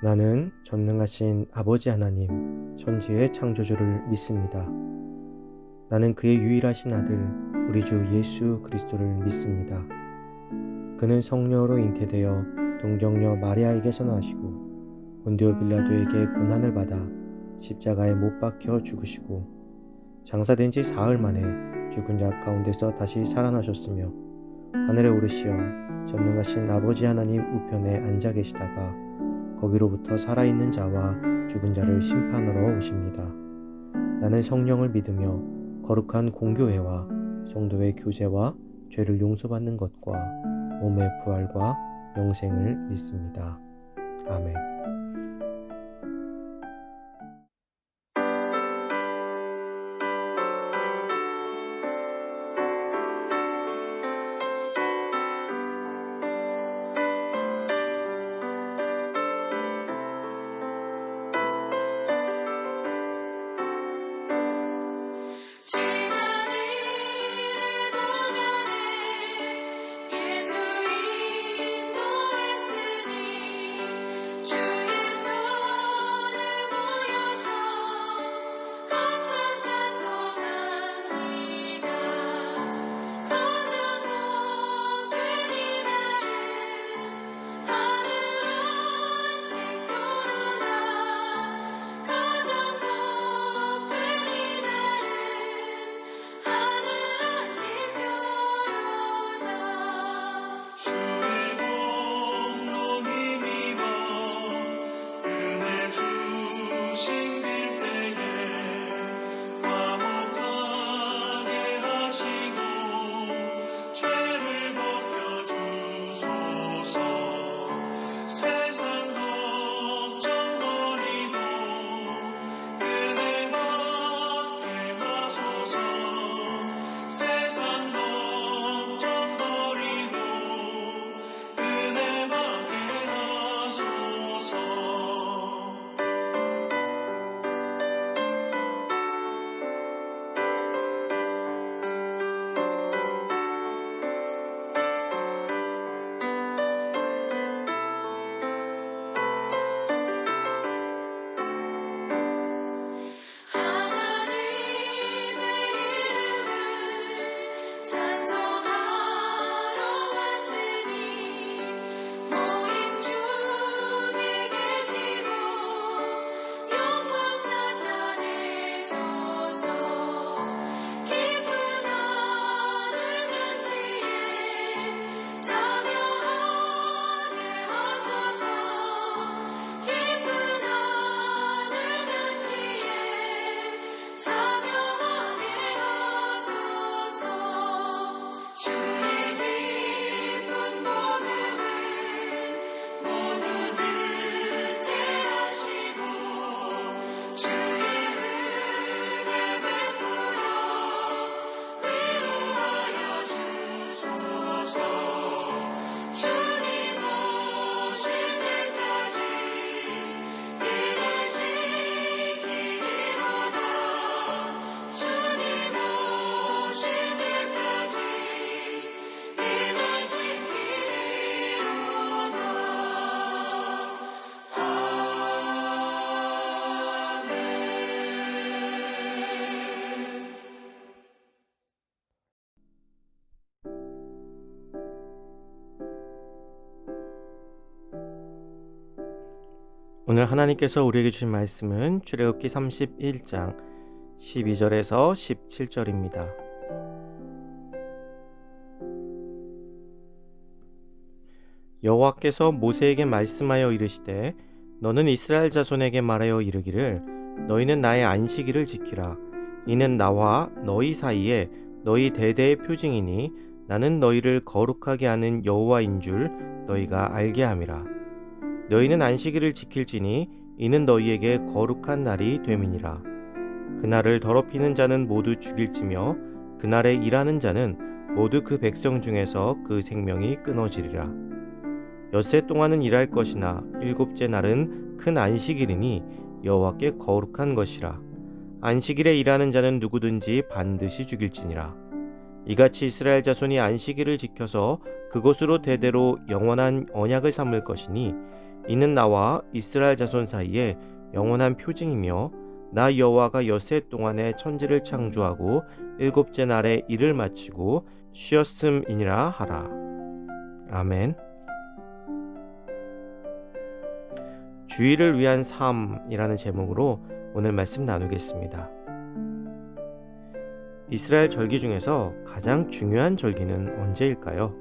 나는 전능하신 아버지 하나님, 천지의 창조주를 믿습니다. 나는 그의 유일하신 아들, 우리 주 예수 그리스도를 믿습니다. 그는 성령으로 잉태되어 동정녀 마리아에게서 나시고 본디오 빌라도에게 고난을 받아 십자가에 못 박혀 죽으시고 장사된 지 사흘 만에 죽은 자 가운데서 다시 살아나셨으며 하늘에 오르시어 전능하신 아버지 하나님 우편에 앉아 계시다가 거기로부터 살아있는 자와 죽은 자를 심판하러 오십니다. 나는 성령을 믿으며 거룩한 공교회와 성도의 교제와 죄를 용서받는 것과 몸의 부활과 영생을 믿습니다. 아멘. 지난 일의 동안에 예수 인도했으니 주의 전에 모여서 감사 찬송합니다. 가장 복된 이날은 하늘 안식 부르다. 가장 복된 이날은 하늘 안식 부르다. 주의 공로 힘입어 은혜 주신 빌때에 화목하게 하시고 죄를 벗겨주소서. 세상 걱정 버리고 은혜 받게 하소서. 세상 걱정 버리고 은혜 받게 하소서. 하나님의 이름을 찬송하러 왔으니 모임 중에 계시고 영광 나타내소서. 기쁜 하늘 잔치에 참여하게 하소서. 기쁜 하늘 잔치에 참여하게 하소서. 주의 기쁜 복음을 모두 듣게 하시고 주의 은혜 베풀어 위로하여 주소서. 주님 오실 때까지 이를 지키리로다. 주님 오실 때까지 이를 지키리로다. 아멘. 오늘 하나님께서 우리에게 주신 말씀은 출애굽기 31장 12절에서 17절입니다. 여호와께서 모세에게 말씀하여 이르시되 너는 이스라엘 자손에게 말하여 이르기를 너희는 나의 안식일을 지키라. 이는 나와 너희 사이에 너희 대대의 표징이니 나는 너희를 거룩하게 하는 여호와인 줄 너희가 알게 함이라. 너희는 안식일을 지킬지니 이는 너희에게 거룩한 날이 됨이니라. 그날을 더럽히는 자는 모두 죽일지며 그날에 일하는 자는 모두 그 백성 중에서 그 생명이 끊어지리라. 엿새 동안은 일할 것이나 일곱째 날은 큰 안식일이니 여호와께 거룩한 것이라. 안식일에 일하는 자는 누구든지 반드시 죽일지니라. 이같이 이스라엘 자손이 안식일을 지켜서 그것으로 대대로 영원한 언약을 삼을 것이니 이는 나와 이스라엘 자손 사이에 영원한 표징이며 나 여호와가 엿새 동안에 천지를 창조하고 일곱째 날에 일을 마치고 쉬었음이니라 하라. 아멘. 주일을 위한 삶이라는 제목으로 오늘 말씀 나누겠습니다. 이스라엘 절기 중에서 가장 중요한 절기는 언제일까요?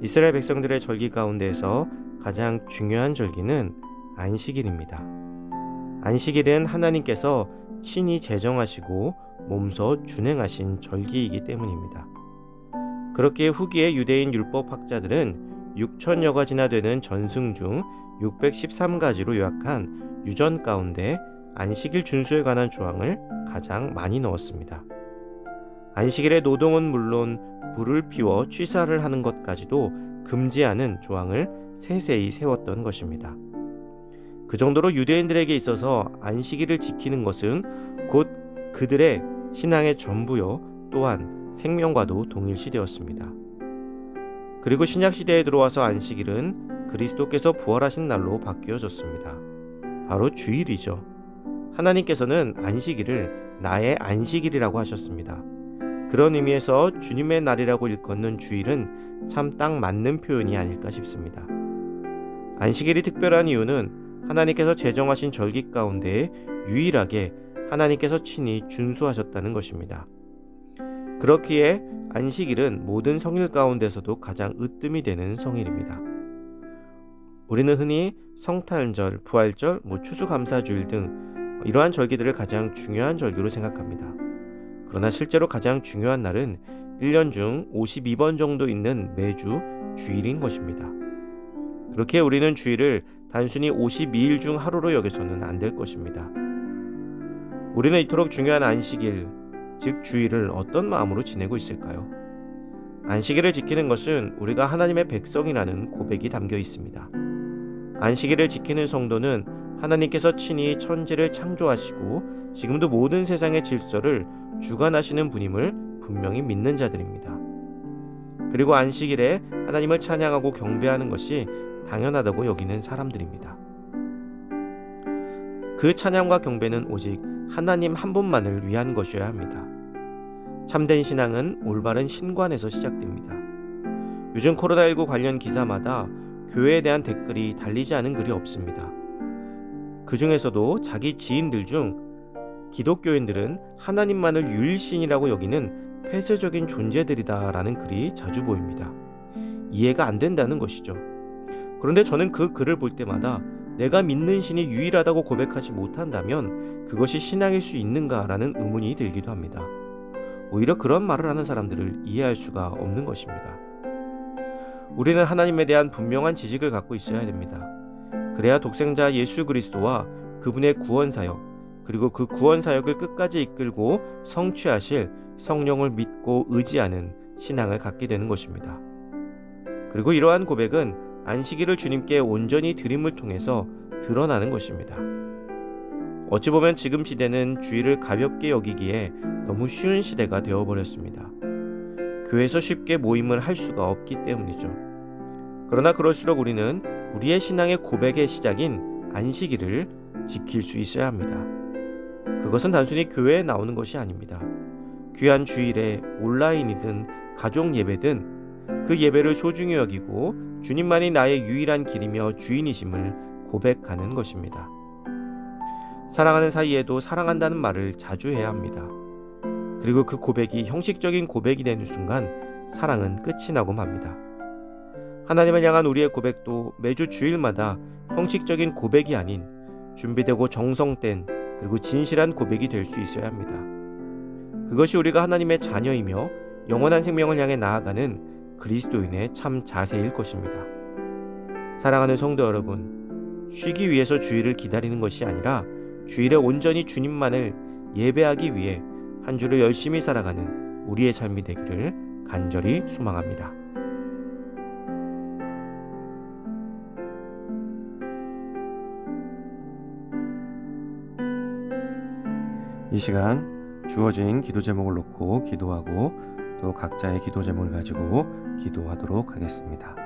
이스라엘 백성들의 절기 가운데에서 가장 중요한 절기는 안식일입니다. 안식일은 하나님께서 친히 제정하시고 몸소 준행하신 절기이기 때문입니다. 그렇기에 후기의 유대인 율법학자들은 6천여 가지나 되는 전승 중 613가지로 요약한 유전 가운데 안식일 준수에 관한 조항을 가장 많이 넣었습니다. 안식일의 노동은 물론 불을 피워 취사를 하는 것까지도 금지하는 조항을 세세히 세웠던 것입니다. 그 정도로 유대인들에게 있어서 안식일을 지키는 것은 곧 그들의 신앙의 전부요, 또한 생명과도 동일시되었습니다. 그리고 신약시대에 들어와서 안식일은 그리스도께서 부활하신 날로 바뀌어졌습니다. 바로 주일이죠. 하나님께서는 안식일을 나의 안식일이라고 하셨습니다. 그런 의미에서 주님의 날이라고 일컫는 주일은 참 딱 맞는 표현이 아닐까 싶습니다. 안식일이 특별한 이유는 하나님께서 제정하신 절기 가운데 유일하게 하나님께서 친히 준수하셨다는 것입니다. 그렇기에 안식일은 모든 성일 가운데서도 가장 으뜸이 되는 성일입니다. 우리는 흔히 성탄절, 부활절, 추수감사주일 등 이러한 절기들을 가장 중요한 절기로 생각합니다. 그러나 실제로 가장 중요한 날은 1년 중 52번 정도 있는 매주 주일인 것입니다. 그렇게 우리는 주일을 단순히 52일 중 하루로 여겨서는 안 될 것입니다. 우리는 이토록 중요한 안식일, 즉 주일을 어떤 마음으로 지내고 있을까요? 안식일을 지키는 것은 우리가 하나님의 백성이라는 고백이 담겨 있습니다. 안식일을 지키는 성도는 하나님께서 친히 천지를 창조하시고 지금도 모든 세상의 질서를 주관하시는 분임을 분명히 믿는 자들입니다. 그리고 안식일에 하나님을 찬양하고 경배하는 것이 당연하다고 여기는 사람들입니다. 그 찬양과 경배는 오직 하나님 한 분만을 위한 것이어야 합니다. 참된 신앙은 올바른 신관에서 시작됩니다. 요즘 코로나19 관련 기사마다 교회에 대한 댓글이 달리지 않은 글이 없습니다. 그 중에서도 자기 지인들 중 기독교인들은 하나님만을 유일신이라고 여기는 폐쇄적인 존재들이다라는 글이 자주 보입니다. 이해가 안 된다는 것이죠. 그런데 저는 그 글을 볼 때마다 내가 믿는 신이 유일하다고 고백하지 못한다면 그것이 신앙일 수 있는가라는 의문이 들기도 합니다. 오히려 그런 말을 하는 사람들을 이해할 수가 없는 것입니다. 우리는 하나님에 대한 분명한 지식을 갖고 있어야 됩니다. 그래야 독생자 예수 그리스도와 그분의 구원사역, 그리고 그 구원사역을 끝까지 이끌고 성취하실 성령을 믿고 의지하는 신앙을 갖게 되는 것입니다. 그리고 이러한 고백은 안식일을 주님께 온전히 드림을 통해서 드러나는 것입니다. 어찌 보면 지금 시대는 주일을 가볍게 여기기에 너무 쉬운 시대가 되어버렸습니다. 교회에서 쉽게 모임을 할 수가 없기 때문이죠. 그러나 그럴수록 우리는 우리의 신앙의 고백의 시작인 안식일을 지킬 수 있어야 합니다. 그것은 단순히 교회에 나오는 것이 아닙니다. 귀한 주일에 온라인이든 가족 예배든 그 예배를 소중히 여기고 주님만이 나의 유일한 길이며 주인이심을 고백하는 것입니다. 사랑하는 사이에도 사랑한다는 말을 자주 해야 합니다. 그리고 그 고백이 형식적인 고백이 되는 순간 사랑은 끝이 나고 맙니다. 하나님을 향한 우리의 고백도 매주 주일마다 형식적인 고백이 아닌 준비되고 정성된 그리고 진실한 고백이 될 수 있어야 합니다. 그것이 우리가 하나님의 자녀이며 영원한 생명을 향해 나아가는 그리스도인의 참 자세일 것입니다. 사랑하는 성도 여러분, 쉬기 위해서 주일을 기다리는 것이 아니라 주일에 온전히 주님만을 예배하기 위해 한 주를 열심히 살아가는 우리의 삶이 되기를 간절히 소망합니다. 이 시간 주어진 기도 제목을 놓고 기도하고 또 각자의 기도 제목을 가지고 기도하도록 하겠습니다.